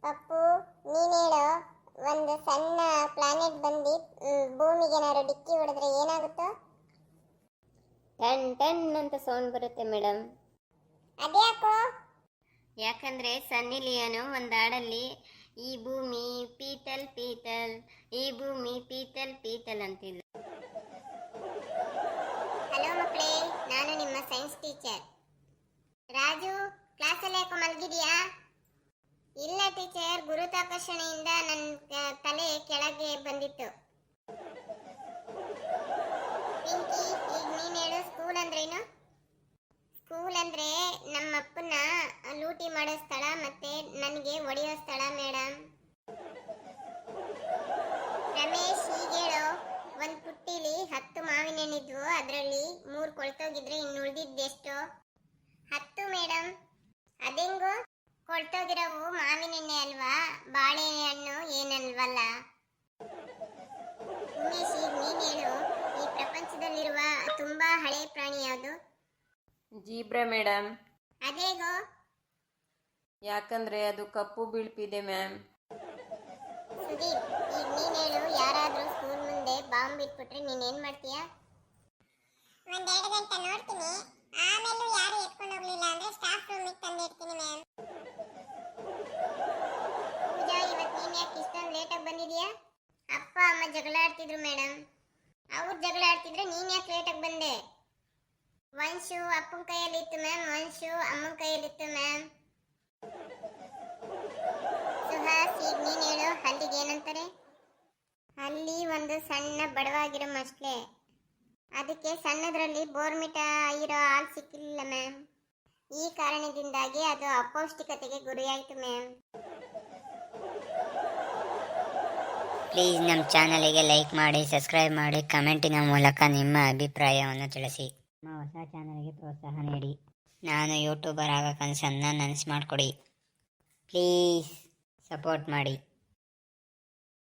ಪಪ್ಪು ನೀನ್ ಹೇಳು, ಒಂದು ಸಣ್ಣ ಪ್ಲಾನೆಟ್ ಬಂದು ಭೂಮಿಗೆ ಏನಾದ್ರು ಡಿಕ್ಕಿ ಹೊಡೆದ್ರೆ ಏನಾಗುತ್ತೋ? ಟನ್ ಟನ್ ಅಂತ ಸೌಂಡ್ ಬರುತ್ತೆ ಮೇಡಮ್. ಅದ್ಯಾಕೋ? ಯಾಕಂದ್ರೆ ಸನ್ನಿ ಲಿಯೋನು ಒಂದು ಹಾಡಲ್ಲಿ ಈ ಭೂಮಿ ಪೀತಲ್ ಪೀತಲ್, ಈ ಭೂಮಿ ಪೀತಲ್ ಪೀತಲ್ ಅಂತಿದ್ದ. ಹಲೋ ಮಕ್ಕಳೇ, ನಾನು ನಿಮ್ಮ ಸೈನ್ಸ್ ಟೀಚರ್ ರಾಜು. ಕ್ಲಾಸಲ್ಲಿ ಯಾಕೋ ಮಲಗಿದೆಯಾ? ಇಲ್ಲ ಟೀಚರ್, ಗುರುತ್ವಾಕರ್ಷಣೆಯಿಂದ ನನ್ನ ತಲೆ ಕೆಳಗೆ ಬಂದಿತ್ತು. ಪಿಂಕಿ, ಈಗ ನೀನ್ ಹೇಳು, ಸ್ಕೂಲ್ ಅಂದ್ರೇನು? ಸ್ಕೂಲ್ ಅಂದ್ರೆ ನಮ್ಮಪ್ಪನ ಲೂಟಿ ಮಾಡೋ ಸ್ಥಳ ಮತ್ತೆ ನನಗೆ ಹೊಡೆಯೋ ಸ್ಥಳ ಮೇಡಮ್. ರಮೇಶ್, ಈಗ ಹೇಳು, ಒಂದು ಪುಟ್ಟಿಲಿ 10 ಮಾವಿನ ಹಣ್ಣಿದ್ವು, ಅದರಲ್ಲಿ 3 ಕೊಳ್ತೋಗಿದ್ರೆ ಇನ್ನು ಉಳಿದಿದ್ದೆಷ್ಟು? 10 ಮೇಡಮ್. ಅದೆಂಗು? ಕೊಳ್ತೋಗಿರೋವು ಮಾವಿನ ಎಣ್ಣೆ ಅಲ್ವಾ, ಬಾಳೆಹಣ್ಣು ಏನಲ್ವಲ್ಲ. ಉಮೇಶ್, ಈಗ ನೀನ್ ಹೇಳು, ಈ ಪ್ರಪಂಚದಲ್ಲಿರುವ ತುಂಬಾ ಹಳೆ ಪ್ರಾಣಿ ಯಾವುದು? Zebra madam. ಅದೇಗೋ? ಯಾಕಂದ್ರೆ ಅದು ಕಪ್ಪು ಬಿಳುಪಿದೆ ಮ್ಯಾಮ್. ಸುದೀಪ್, ಈಗ ನೀನ್ ಹೇಳು, ಯಾರಾದ್ರೂ ಸ್ಕೂಲ್ ಮುಂದೆ ಬಾಂಬ್ ಇಟ್ಬಿಟ್ರೆ ನೀನೇನ್ ಮಾಡ್ತೀಯಾ? 1-2 ಗಂಟೆ ನೋಡ್ತೀನಿ, ಆಮೇಲೂ ಯಾರು ಎತ್ಕೊಂಡು ಹೋಗ್ಲಿಲ್ಲ ಅಂದ್ರೆ ಸ್ಟಾಫ್ ರೂಮಿಗೆ ತಂದಿಡ್ತೀನಿ ಮ್ಯಾಮ್. ಪೂಜಾ, ಇವತ್ತು ನೀನ್ ಯಾಕೆ ಇಷ್ಟೊಂದು ಲೇಟಾಗಿ ಬಂದಿದ್ಯಾ? ಅಪ್ಪ ಅಮ್ಮ ಜಗಳ ಆಡ್ತಿದ್ರು ಮೇಡಮ್. ಅವ್ರು ಜಗಳ ಆಡ್ತಿದ್ರೆ ನೀನ್ ಯಾಕೆ ಲೇಟಾಗಿ ಬಂದೆ? ವಂಶು ಅಪ್ಪನ ಕೈಯಲ್ಲಿತ್ತು ಮ್ಯಾಮ್, ವಂಶು ಅಮ್ಮನ ಕೈಯಲ್ಲಿತ್ತು ಮ್ಯಾಮ್. ಸುಹಾಸ್, ಈಗ ನೀನ್ ಹೇಳು, ಹಲ್ಲಿಗೆ ಏನಂತಾರೆ? ಅಲ್ಲಿ ಒಂದು ಸಣ್ಣ ಬಡವಾಗಿರೋ ಮಸ್ಲೆ, ಅದಕ್ಕೆ ಸಣ್ಣದ್ರಲ್ಲಿ ಬೋರ್ಮಿಟಾ ಇರೋ ಹಾಲು ಸಿಕ್ಕಿಲ್ಲ ಮ್ಯಾಮ್. ಈ ಕಾರಣದಿಂದಾಗಿ ಅದು ಅಪೌಷ್ಟಿಕತೆಗೆ ಗುರಿಯಾಯಿತು ಮ್ಯಾಮ್. ಪ್ಲೀಸ್ ನಮ್ಮ ಚಾನಲಿಗೆ ಲೈಕ್ ಮಾಡಿ, ಸಬ್ಸ್ಕ್ರೈಬ್ ಮಾಡಿ, ಕಮೆಂಟಿನ ಮೂಲಕ ನಿಮ್ಮ ಅಭಿಪ್ರಾಯವನ್ನು ತಿಳಿಸಿ. ನಮ್ಮ ಹೊಸ ಚಾನಲ್ಗೆ ಪ್ರೋತ್ಸಾಹ ನೀಡಿ. ನಾನು ಯೂಟ್ಯೂಬರ್ ಆಗೋ ಕನಸನ್ನು ನನಸು ಮಾಡಿಕೊಡಿ. ಪ್ಲೀಸ್ ಸಪೋರ್ಟ್ ಮಾಡಿ.